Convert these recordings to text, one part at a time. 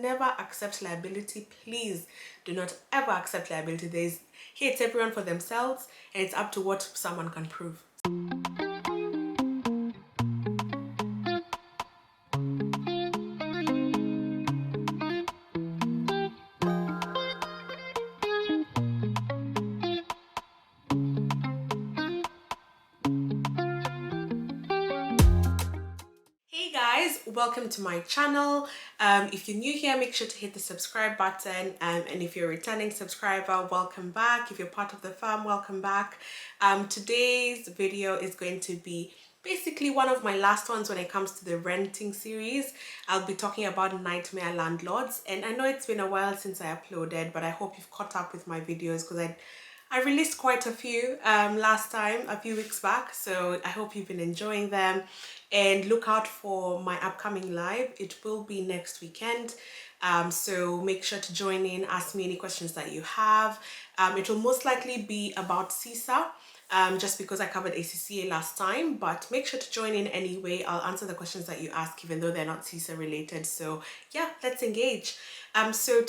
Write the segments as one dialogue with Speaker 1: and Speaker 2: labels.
Speaker 1: never accept liability. Please do not ever accept liability. Here it's everyone for themselves, and it's up to what someone can prove. Hey guys, welcome to my channel. If you're new here, make sure to hit the subscribe button, and if you're a returning subscriber, welcome back. If you're part of the fam, welcome back. Today's video is going to be basically one of my last ones when it comes to the renting series. I'll be talking about nightmare landlords, and I know it's been a while since I uploaded, but I hope you've caught up with my videos because I released quite a few last time, a few weeks back, so I hope you've been enjoying them. And look out for my upcoming live. It will be next weekend, so make sure to join in, ask me any questions that you have. It will most likely be about CISA, just because I covered ACCA last time, but make sure to join in anyway. I'll answer the questions that you ask even though they're not CISA related. So yeah, let's engage. So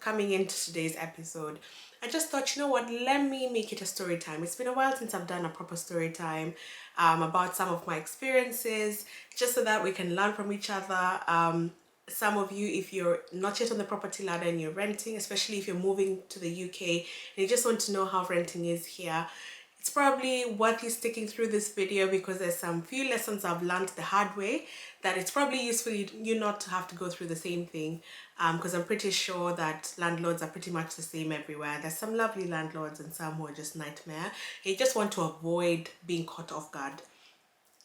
Speaker 1: coming into today's episode, I just thought, you know what, let me make it a story time. It's been a while since I've done a proper story time about some of my experiences, just so that we can learn from each other. Some of you, if you're not yet on the property ladder and you're renting, especially if you're moving to the UK and you just want to know how renting is here, it's probably worth you sticking through this video because there's some few lessons I've learned the hard way that it's probably useful you not to have to go through the same thing, because I'm pretty sure that landlords are pretty much the same everywhere. There's some lovely landlords and some who are just nightmare. You just want to avoid being caught off guard.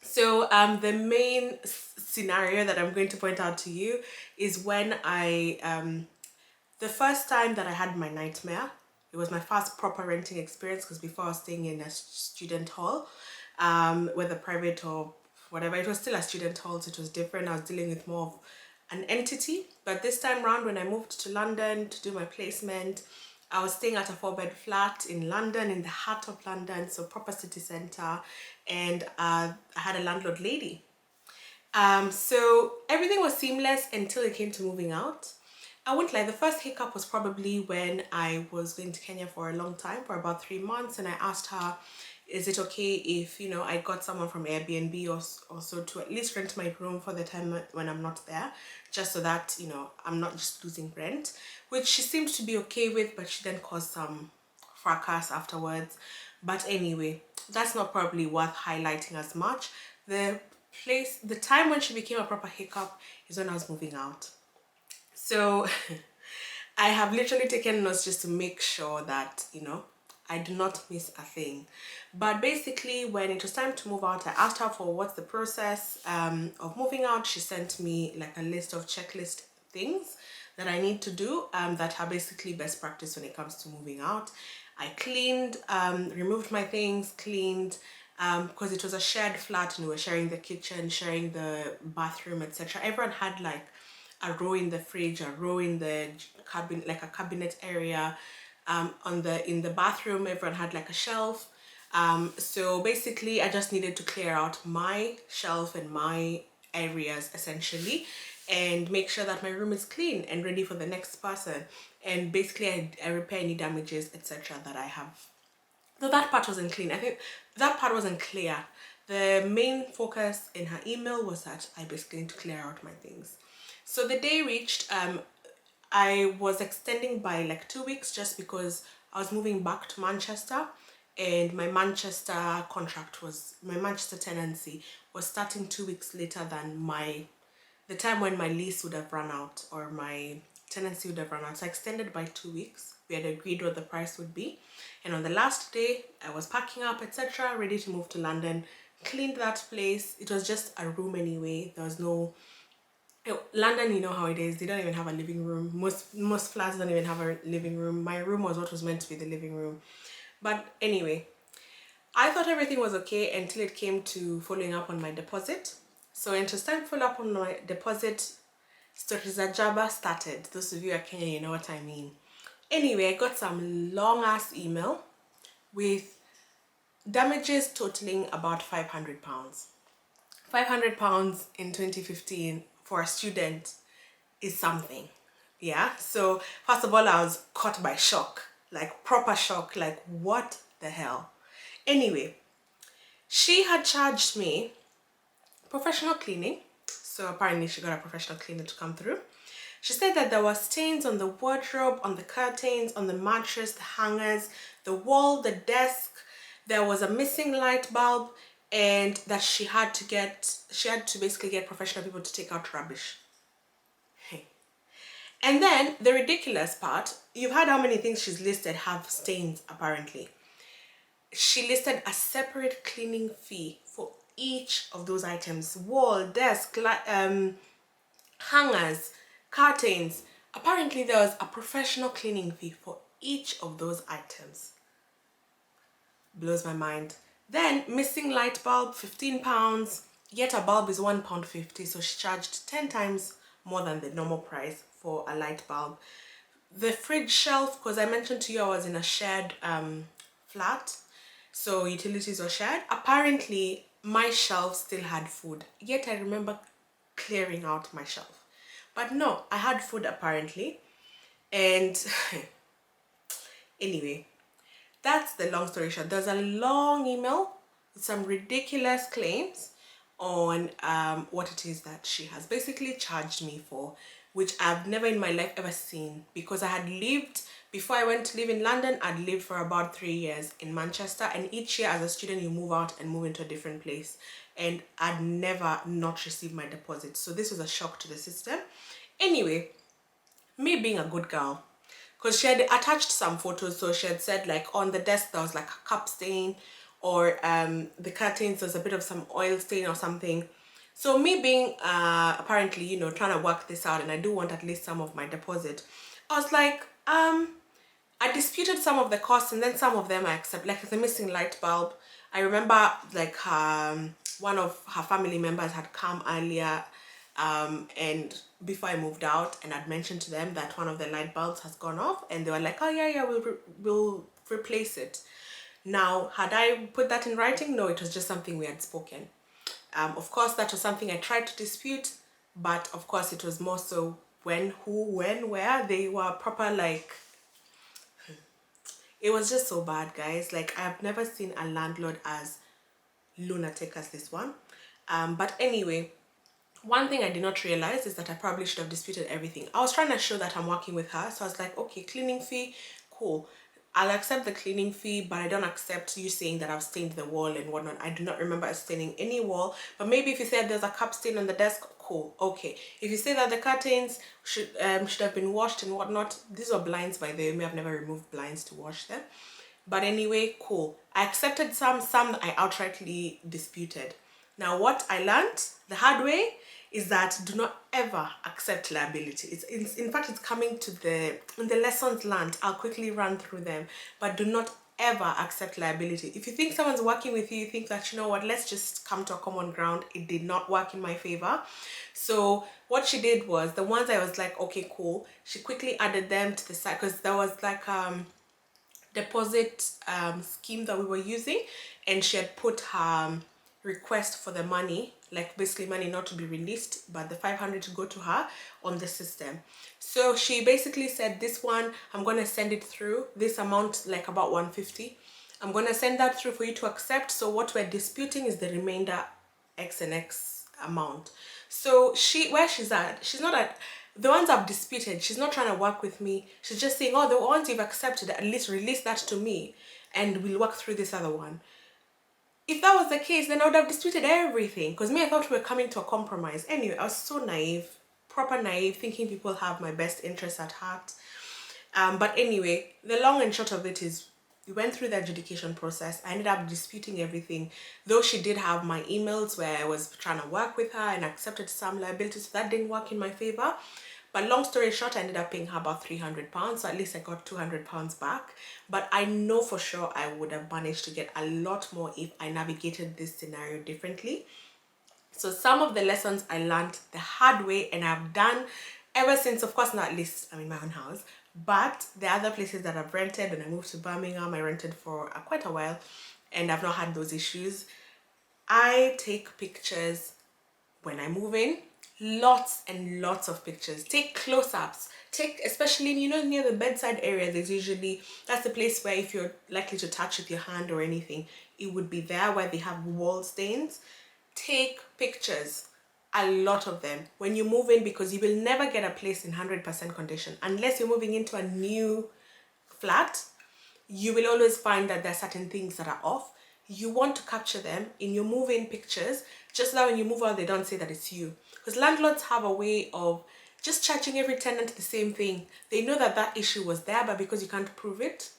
Speaker 1: So the main scenario that I'm going to point out to you is when the first time that I had my nightmare. It was my first proper renting experience because before I was staying in a student hall, whether private or whatever, it was still a student hall, so it was different. I was dealing with more of an entity, but this time around when I moved to London to do my placement, I was staying at a 4-bed flat in London, in the heart of London, so proper city centre, and I had a landlord lady. So everything was seamless until it came to moving out. I wouldn't lie, the first hiccup was probably when I was going to Kenya for a long time, for about 3 months, and I asked her, is it okay if, you know, I got someone from Airbnb or so to at least rent my room for the time when I'm not there, just so that, you know, I'm not just losing rent, which she seemed to be okay with, but she then caused some fracas afterwards. But anyway, that's not probably worth highlighting as much. The time when she became a proper hiccup is when I was moving out. So I have literally taken notes just to make sure that, you know, I do not miss a thing. But basically, when it was time to move out, I asked her for what's the process of moving out. She sent me like a list of checklist things that I need to do that are basically best practice when it comes to moving out. I cleaned, removed my things, cleaned, because it was a shared flat and we were sharing the kitchen, sharing the bathroom, etc. Everyone had like a row in the fridge, a row in the cabinet, like a cabinet area. In the bathroom, everyone had like a shelf. So basically, I just needed to clear out my shelf and my areas essentially, and make sure that my room is clean and ready for the next person. And basically, I repair any damages, etc. that I have. So that part wasn't clean. I think that part wasn't clear. The main focus in her email was that I basically need to clear out my things. So the day reached, I was extending by like 2 weeks just because I was moving back to Manchester, and my Manchester tenancy was starting 2 weeks later than the time when my lease would have run out, or my tenancy would have run out. So I extended by 2 weeks. We had agreed what the price would be, and on the last day I was packing up, etc., ready to move to London. Cleaned that place. It was just a room anyway. There was no London, you know how it is. They don't even have a living room. Most flats don't even have a living room. My room was what was meant to be the living room. But anyway, I thought everything was okay until it came to following up on my deposit. So when it was time to follow up on my deposit, Stories Jabba started. Those of you are Kenyan, you know what I mean. Anyway, I got some long ass email with damages totaling about £500. £500 in 2015 for a student is something. Yeah, so first of all, I was caught by shock, like proper shock, like what the hell. Anyway, she had charged me professional cleaning. So apparently she got a professional cleaner to come through. She said that there were stains on the wardrobe, on the curtains, on the mattress, the hangers, the wall, the desk. There was a missing light bulb, and that she had to basically get professional people to take out rubbish. Hey. And then the ridiculous part, you've heard how many things she's listed have stains apparently. She listed a separate cleaning fee for each of those items: wall, desk, hangers, curtains. Apparently there was a professional cleaning fee for each of those items. Blows my mind. Then missing light bulb, £15, yet a bulb is £1.50, so she charged 10 times more than the normal price for a light bulb. The fridge shelf, because I mentioned to you I was in a shared flat, so utilities were shared. Apparently my shelf still had food, yet I remember clearing out my shelf. But no, I had food apparently. And anyway, that's the long story short. There's a long email with some ridiculous claims on what it is that she has basically charged me for, which I've never in my life ever seen, because I had lived, before I went to live in London, I'd lived for about 3 years in Manchester, and each year as a student you move out and move into a different place, and I'd never not received my deposit. So this was a shock to the system. Anyway, me being a good girl, because she had attached some photos, so she had said like on the desk there was like a cup stain, or the curtains there's a bit of some oil stain or something. So me being apparently, you know, trying to work this out, and I do want at least some of my deposit, I was like, I disputed some of the costs, and then some of them I accept, like the missing light bulb. I remember like one of her family members had come earlier, and before I moved out, and I'd mentioned to them that one of the light bulbs has gone off, and they were like, oh yeah, we'll replace it. Now, had I put that in writing? No, it was just something we had spoken. Of course, that was something I tried to dispute, but of course it was more so when, who, when, where. They were proper like, it was just so bad, guys. Like, I've never seen a landlord as lunatic as this one. But anyway, one thing I did not realize is that I probably should have disputed everything. I was trying to show that I'm working with her, so I was like, okay, cleaning fee, cool. I'll accept the cleaning fee, but I don't accept you saying that I've stained the wall and whatnot. I do not remember staining any wall, but maybe if you said there's a cup stain on the desk, cool, okay. If you say that the curtains should have been washed and whatnot, these were blinds by the way. I've never removed blinds to wash them. But anyway, cool. I accepted some I outrightly disputed. Now, what I learned the hard way is that do not ever accept liability. It's in fact, it's coming to in the lessons learned. I'll quickly run through them, but do not ever accept liability. If you think someone's working with you, you think that, you know what, let's just come to a common ground. It did not work in my favor. So what she did was, the ones I was like, okay, cool, she quickly added them to the side, because there was like deposit scheme that we were using, and she had put her request for the money, like basically money not to be released, but the 500 to go to her on the system. So she basically said, this one, I'm going to send it through, this amount, like about 150, I'm going to send that through for you to accept. So what we're disputing is the remainder X and X amount. So where she's at, she's not at the ones I've disputed, she's not trying to work with me. She's just saying, oh, the ones you've accepted, at least release that to me and we'll work through this other one. If that was the case, then I would have disputed everything, because me, I thought we were coming to a compromise. Anyway, I was so naive, proper naive, thinking people have my best interests at heart. But anyway, the long and short of it is, we went through the adjudication process. I ended up disputing everything, though she did have my emails where I was trying to work with her and accepted some liabilities, so that didn't work in my favor. But long story short, I ended up paying her about £300, so at least I got £200 back. But I know for sure I would have managed to get a lot more if I navigated this scenario differently. So some of the lessons I learned the hard way, and I've done ever since. Of course, not at least I'm in my own house, but the other places that I've rented, when I moved to Birmingham, I rented for quite a while, and I've not had those issues. I take pictures when I move in, Lots and lots of pictures. Take close-ups. Take, especially, near the bedside area, there's usually, that's the place where if you're likely to touch with your hand or anything, it would be there where they have wall stains. Take pictures, a lot of them, when you move in, because you will never get a place in 100% condition unless you're moving into a new flat. You will always find that there are certain things that are off. You want to capture them in your move-in pictures, just so that when you move out, they don't say that it's you. Because landlords have a way of just charging every tenant the same thing. They know that that issue was there, but because you can't prove it,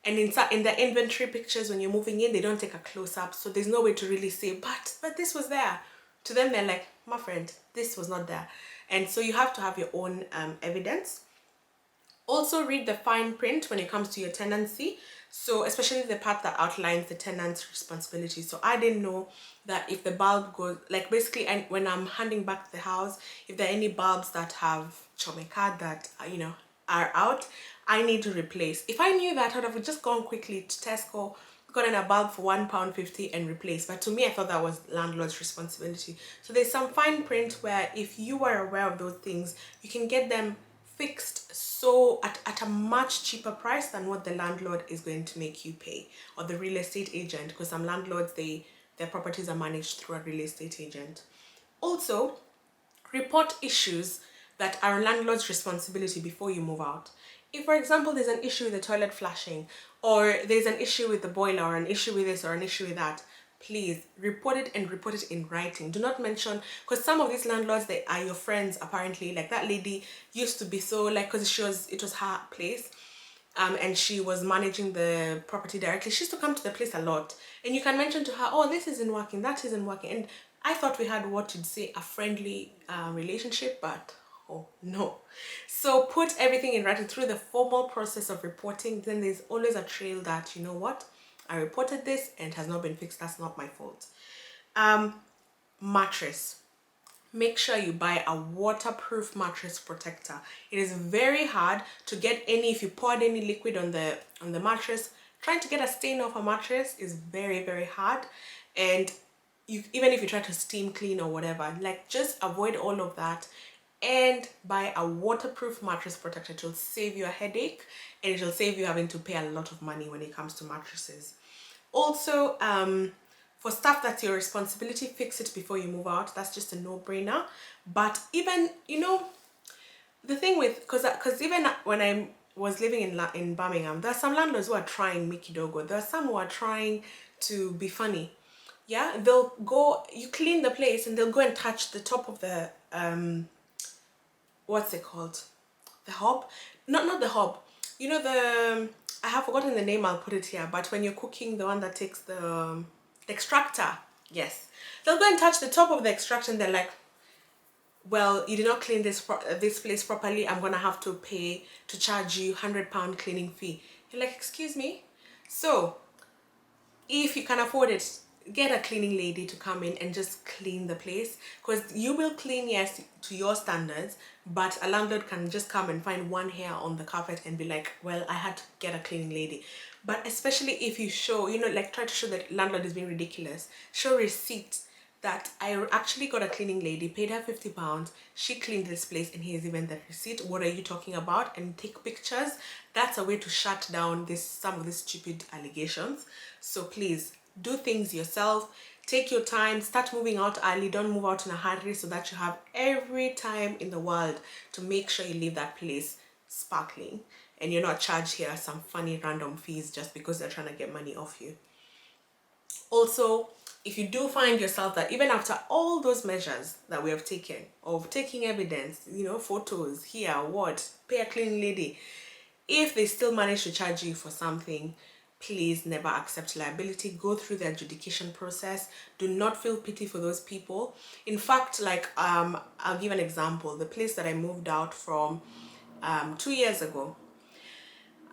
Speaker 1: and in the inventory pictures when you're moving in, they don't take a close-up, so there's no way to really say, but this was there. To them, they're like, my friend, this was not there. And so you have to have your own evidence. Also read the fine print when it comes to your tenancy, so especially the part that outlines the tenant's responsibility. So I didn't know that if the bulb goes, like basically, and when I'm handing back the house, if there are any bulbs that have chomeka that are out, I need to replace. If I knew that, I would have just gone quickly to Tesco, gotten a bulb for £1.50 and replaced. But to me, I thought that was landlord's responsibility. So there's some fine print where if you are aware of those things, you can get them fixed so at a much cheaper price than what the landlord is going to make you pay, or the real estate agent, because some landlords, their properties are managed through a real estate agent. Also, report issues that are a landlord's responsibility before you move out. If, for example, there's an issue with the toilet flushing, or there's an issue with the boiler, or an issue with this, or an issue with that, please report it, and report it in writing. Do not mention, because some of these landlords, they are your friends apparently. Like that lady used to be so, like, because it was her place, and she was managing the property directly. She used to come to the place a lot, and you can mention to her, oh, this isn't working, that isn't working. And I thought we had what you'd say a friendly relationship, but oh no. So put everything in writing through the formal process of reporting. Then there's always a trail that, you know what, I reported this and it has not been fixed. That's not my fault. Mattress. Make sure you buy a waterproof mattress protector. It is very hard to get any, if you poured any liquid on the mattress, trying to get a stain off a mattress is very, very hard. And even if you try to steam clean or whatever, like, just avoid all of that and buy a waterproof mattress protector. It will save you a headache, and it will save you having to pay a lot of money when it comes to mattresses. Also, for stuff that's your responsibility, fix it before you move out. That's just a no-brainer. But even, the thing with, because even when I was living in Birmingham, there are some landlords who are trying Mickey Dogo. There are some who are trying to be funny. Yeah, they'll go, you clean the place, and they'll go and touch the top of the what's it called, the hob, not the hob, I have forgotten the name, I'll put it here, but when you're cooking, the one that takes the extractor, yes, they'll go and touch the top of the extractor, and they're like, well, you did not clean this place properly, I'm gonna have to pay to charge you £100 cleaning fee. You're like, excuse me? So if you can afford it, get a cleaning lady to come in and just clean the place, because you will clean, yes, to your standards, but a landlord can just come and find one hair on the carpet and be like, well, I had to get a cleaning lady. But especially if you show, like, try to show that landlord is being ridiculous, show receipts that I actually got a cleaning lady, paid her £50, she cleaned this place, and here's even the receipt. What are you talking about? And take pictures. That's a way to shut down some of these stupid allegations. So please do things yourself. Take your time. Start moving out early. Don't move out in a hurry, so that you have every time in the world to make sure you leave that place sparkling, and you're not charged here some funny random fees just because they're trying to get money off you. Also, if you do find yourself that even after all those measures that we have taken, of taking evidence, photos here, pay a cleaning lady, if they still manage to charge you for something, please never accept liability. Go through the adjudication process. Do not feel pity for those people. In fact, like, I'll give an example. The place that I moved out from 2 years ago,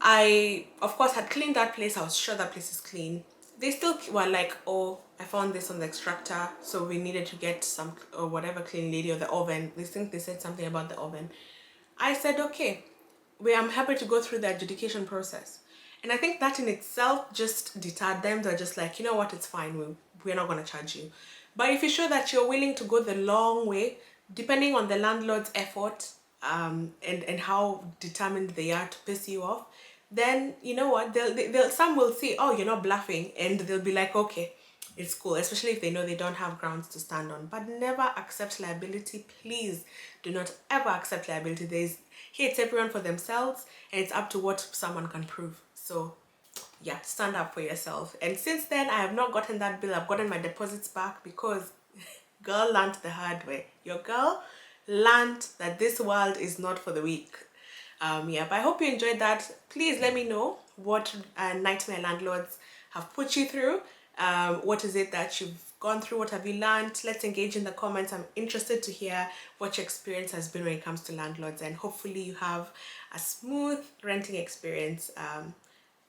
Speaker 1: I, of course, had cleaned that place. I was sure that place is clean. They still were like, oh, I found this on the extractor, so we needed to get some, or whatever, cleaning lady, or the oven. They think they said something about the oven. I said, okay, I'm happy to go through the adjudication process. And I think that in itself just deterred them. They're just like, you know what, it's fine, we're not going to charge you. But if you show that you're willing to go the long way depending on the landlord's effort and how determined they are to piss you off, then you know what, they'll some will see, oh, you're not bluffing, and they'll be like, okay, it's cool, especially if they know they don't have grounds to stand on. But never accept liability. Please do not ever accept liability. Here it's everyone for themselves, and it's up to what someone can prove. So yeah, stand up for yourself. And since then, I have not gotten that bill. I've gotten my deposits back because girl learned the hard way. Your girl learned that this world is not for the weak. Yeah, but I hope you enjoyed that. Please let me know what nightmare landlords have put you through. What is it that you've gone through? What have you learned? Let's engage in the comments. I'm interested to hear what your experience has been when it comes to landlords, and hopefully you have a smooth renting experience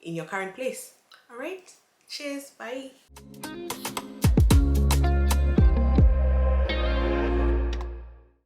Speaker 1: in your current place. All right, cheers, bye.